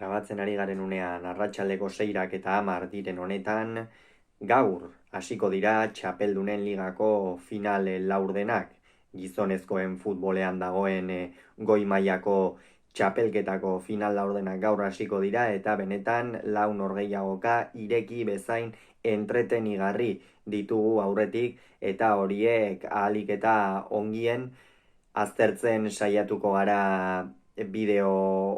Grabatzen ari garen unean arratsaldeko 6 eta 10 diren honetan, gaur hasiko dira txapeldunen ligako final laurdenak. Gizonezkoen futbolean dagoen goi mailako txapelketako final laurdenak gaur hasiko dira eta benetan lau norgehiagoka ireki bezain entretenigarri ditugu aurretik eta horiek ahalik eta ongien aztertzen saiatuko gara bideo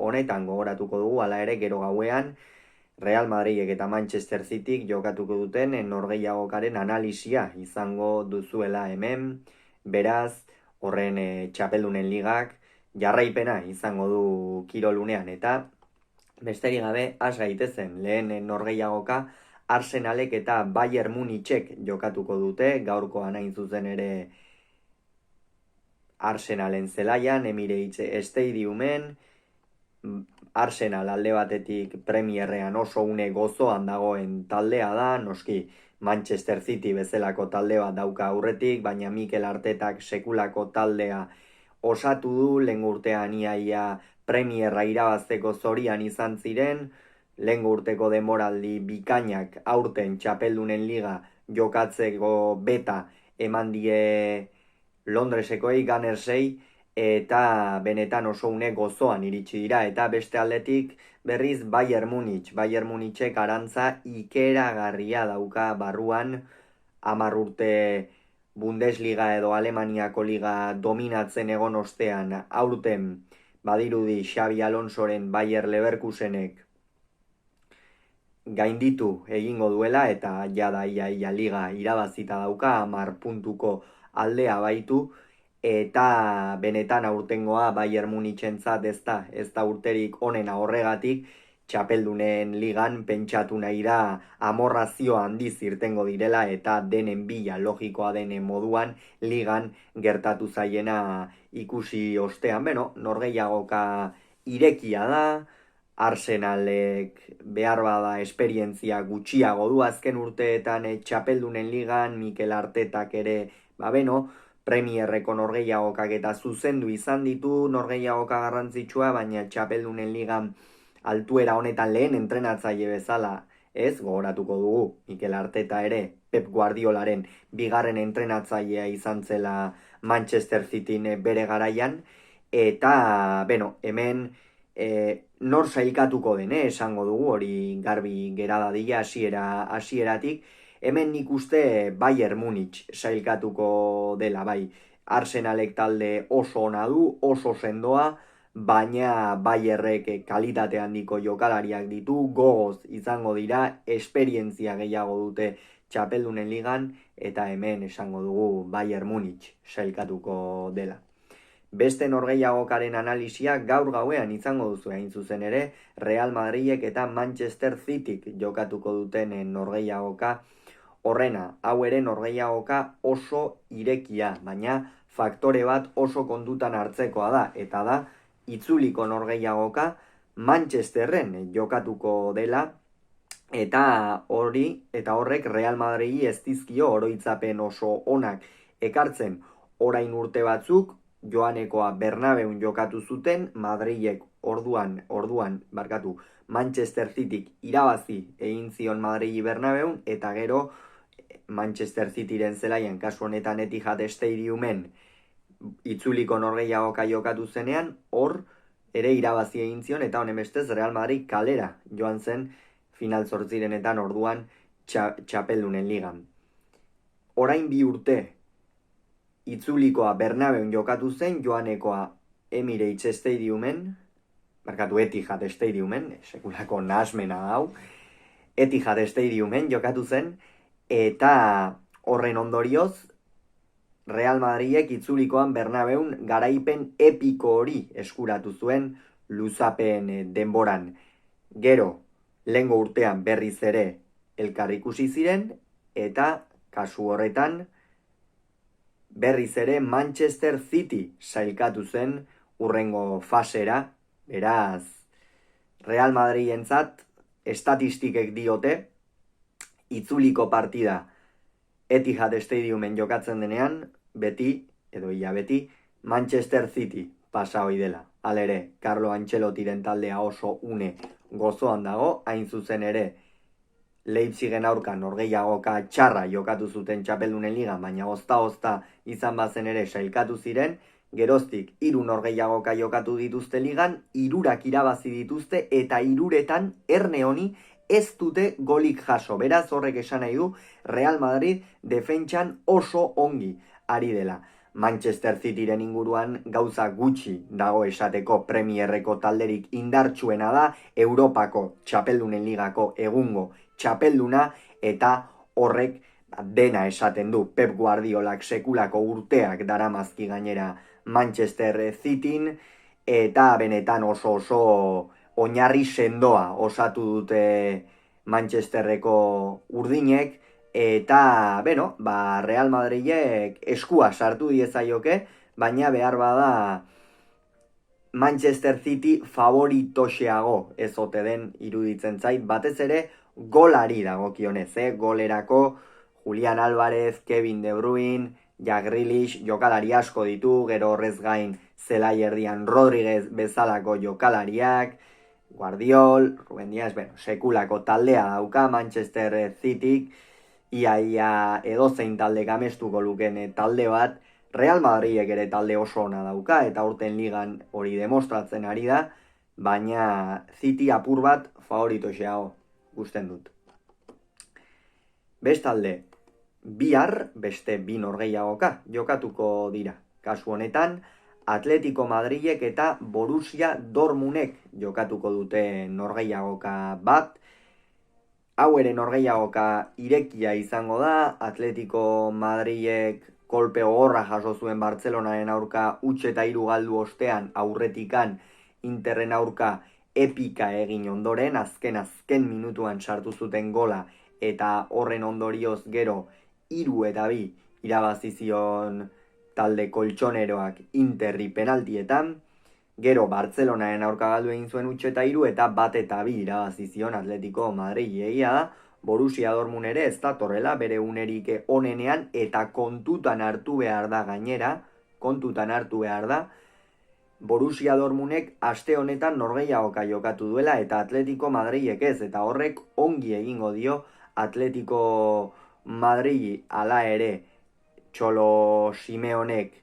honetan gogoratuko dugu, hala ere gero gauean Real Madridek eta Manchester Cityk jokatuko duten norgehiagokaren analisia izango duzuela hemen, beraz horren txapeldunen ligak jarraipena izango du kirolunean eta besterik gabe has gaitezen lehen norgehiagoka Arsenalek eta Bayern Munichek jokatuko dute, gaurkoan hain zuzen ere Arsenalen zelaian, Emirates Stadiumen, Arsenal alde batetik Premierrean oso une gozoan dagoen taldea da, noski Manchester City bezalako talde bat dauka aurretik, baina Mikel Artetak sekulako taldea osatu du, lehen urtean iaia Premierra irabazteko zorian izan ziren, lehen urteko demoraldi bikainak aurten txapeldunen liga jokatzeko beta eman die Londresekoei Gunnersei eta benetan oso une gozoan iritsi dira eta beste aldetik berriz Bayern Munichek arantza ikeragarria dauka barruan 10 urte Bundesliga edo Alemaniako liga dominatzen egon ostean aurten badirudi Xabi Alonsoren Bayer Leverkusenek gainditu egingo duela eta jada ia liga irabazita dauka 10 puntuko aldea baitu eta benetan aurtengoa Bayern Munichentzat ez da urterik onena horregatik txapeldunen ligan pentsatu nahi da amorrazio handiz irtengo direla eta denen bila logikoa denen moduan ligan gertatu zaiena ikusi ostean, norgehiagoka irekia da, Arsenalek behar bada esperientzia gutxiago du azken urteetan txapeldunen ligan, Mikel Artetak ere Premierreko norgehiagokak eta zuzendu izan ditu norgehiagoka garrantzitsua, baina txapeldunen ligan altuera honetan lehen entrenatzaile bezala ez gogoratuko dugu. Mikel Arteta ere Pep Guardiolaren bigarren entrenatzailea izan zela Manchester Cityn bere garaian eta hemen nor sailkatuko den esango dugu, hori garbi gera dadila hasieratik. Hemen nik uste Bayern Munich sailkatuko dela, bai. Arsenalek talde oso ona du, oso sendoa, baina Bayerrek kalitate handiko jokalariak ditu, gogoz izango dira, esperientzia gehiago dute txapeldunen ligan, eta hemen esango dugu Bayern Munich sailkatuko dela. Beste norgehiagokaren analisia gaur gauean izango duzu hain zuzen ere, Real Madridek eta Manchester Cityk jokatuko duten norgehiagoka horrena, hau ere norgehiagoka oso irekia, baina faktore bat oso kontutan hartzekoa da, eta da itzuliko norgehiagoka Manchesterren jokatuko dela, eta horrek Real Madridi ez dizkio oroitzapen oso onak ekartzen. Orain urte batzuk joanekoa Bernabeun jokatu zuten, Madridek orduan Manchester Cityk irabazi egin zion Madridi Bernabeun, eta gero Manchester Cityren zelaian, kasu honetan Etihad Stadiumen itzuliko norgehiagoka jokatu zenean, hor ere irabazi egin zion, eta honen bestez Real Madrid kalera joan zen final zortzirenetan orduan txapeldunen ligan. Orain 2 urte itzulikoa Bernabeun jokatu zen, joanekoa Emirates Stadiumen, Etihad Stadiumen, sekulako nahasmena hau, Etihad Stadiumen jokatu zen, eta horren ondorioz Real Madridek itzulikoan Bernabeun garaipen epiko hori eskuratu zuen luzapen denboran. Gero, lehengo urtean berriz ere elkar ikusi ziren, eta kasu horretan berriz ere Manchester City sailkatu zen hurrengo fasera, beraz Real Madridentzat estatistikek diote itzuliko partida Etihad Stadiumen jokatzen denean, beti Manchester City pasa hoi dela. Halere, Carlo Ancelottiren taldea oso une gozoan dago, hain zuzen ere Leipzigen aurka norgehiagoka txarra jokatu zuten txapeldunen ligan, baina ozta izan bazen ere sailkatu ziren, geroztik 3 norgehiagoka jokatu dituzte ligan, 3 irabazi dituzte eta 3etan erne honi ez dute golik jaso. Beraz horrek esan nahi du Real Madrid defentsan oso ongi ari dela. Manchester Cityren inguruan gauza gutxi dago esateko, Premierreko talderik indartsuena da, Europako txapeldunen ligako egungo txapelduna, eta horrek dena esaten du. Pep Guardiolak sekulako urteak daramazki gainera Manchester Cityn, eta benetan oso oinarri sendoa osatu dute Manchesterreko urdinek, eta, Real Madridek eskua sartu diezaioke, baina behar bada Manchester City favoritoxeago ez ote den iruditzen zait, batez ere golari dagokionez, golerako Julian Álvarez, Kevin De Bruyne, Jack Grealish jokalari asko ditu, gero horrez gain zelai erdian Rodríguez bezalako jokalariak, Guardiol, Ruben Díaz, sekulako taldea dauka Manchester Cityk, ia edozein talde gamestuko luken talde bat. Real Madridek ere talde oso ona dauka, eta urten ligan hori demostratzen ari da, baina City apur bat favoritoxeago gusten dut. Bestalde, bihar beste 2 norgehiagoka jokatuko dira. Kasu honetan, Atletico Madridek eta Borussia Dortmundek jokatuko dute norgehiagoka bat. Hau ere norgehiagoka irekia izango da, Atletico Madridek kolpe gogorra jaso zuen Bartzelonaren aurka 3 galdu ostean, aurretikan Interren aurka epika egin ondoren, azken minutuan sartu zuten gola, eta horren ondorioz gero 3-2 irabazi zion talde koltsoneroak Interri penaltietan, gero Bartzelonaren aurka galdu egin zuen 3-3 eta 1-2 irabazi zion Atletico Madrid. Egia da, Borussia Dortmund ere ez datorrela bere unerik onenean, eta kontutan hartu behar da, Borussia Dortmundek aste honetan norgehiagoka jokatu duela eta Atletico Madridek ez, eta horrek ongi egingo dio Atletico Madrid. Hala ere, Txolo Simeonek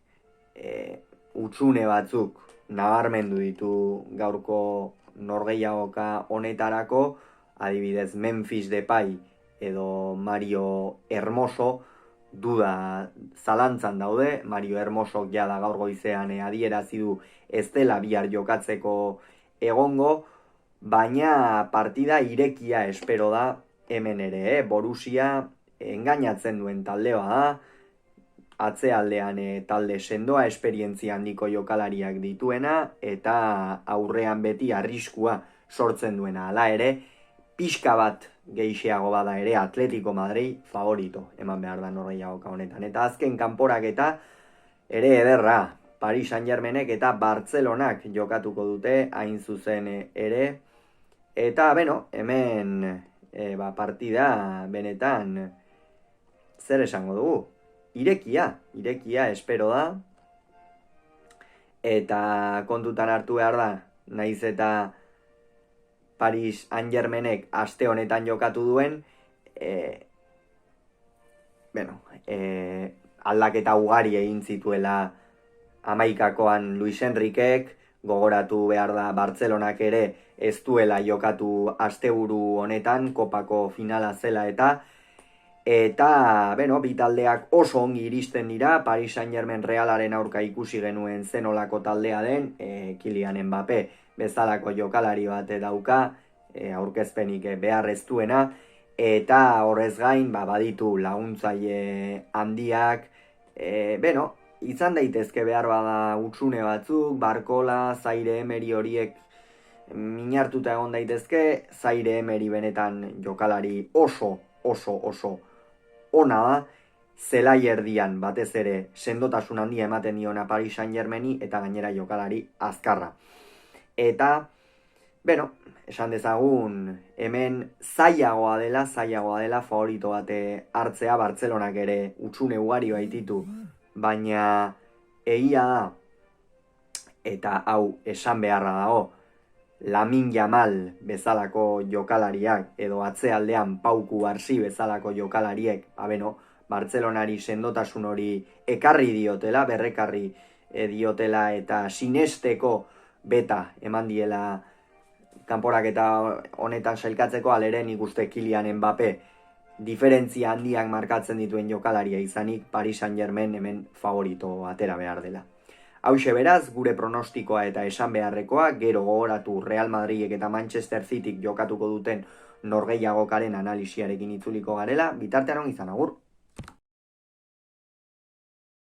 utzune batzuk nabarmendu ditu gaurko norgehiagoka honetarako, adibidez Memphis Depay edo Mario Hermoso duda zalantzan daude. Mario Hermoso jada gaur goizean adierazi du ez dela bihar jokatzeko egongo, baina partida irekia espero da hemen ere. Borussia engainatzen duen taldea da, atzealdean talde sendoa, esperientzia handiko jokalariak dituena, eta aurrean beti arriskua sortzen duena. Hala ere, pixka bat gehixeago bada ere Atletico Madrid favorito eman behar da norgehiagoka honetan. Eta azken kanporaketa ere ederra, Paris Saint-Germainek eta Bartzelonak jokatuko dute hain zuzen ere, eta hemen partida benetan zer esango dugu, irekia espero da, eta kontutan hartu behar da, naiz eta Paris Saint-Germainek aste honetan jokatu duen, aldaketa ugari egin zituela 11koan Luis Enriquek, gogoratu behar da Bartzelonak ere ez duela jokatu asteburu honetan, kopako finala zela eta bi taldeak oso ongi iristen dira. Paris Saint-Germain Realaren aurka ikusi genuen zenolako taldea den, Kylian Mbappé bezalako jokalari bate dauka, aurkezpenik behar ez duena, eta horrez gain baditu laguntzaile handiak, izan daitezke behar bada utzune batzuk, Barkola, Zaire Emery horiek minartuta egon daitezke. Zaire Emery benetan jokalari oso ona da, zelai erdian batez ere sendotasun handia ematen diona Paris Saint-Germaini, eta gainera jokalari azkarra. Eta, esan dezagun, hemen zailagoa dela favorito bate hartzea. Bartzelonak ere utzune ugari baititu, baina egia da, eta hau esan beharra dago, Lamin Yamal bezalako jokalariak edo atzealdean Pau Cubarsí bezalako jokalariek, Bartzelonari sendotasun hori ekarri diotela, berrekarri diotela eta sinesteko beta eman diela kanporaketa honetan sailkatzeko. Alere nik uste Kylian Mbappé diferentzia handiak markatzen dituen jokalaria izanik Paris Saint-Germain hemen favorito atera behar dela. Hauxe beraz, gure pronostikoa eta esan beharrekoa, gero gogoratu Real Madridek eta Manchester Cityk jokatuko duten norgehiagokaren analisiarekin itzuliko garela, bitartean on izan, agur!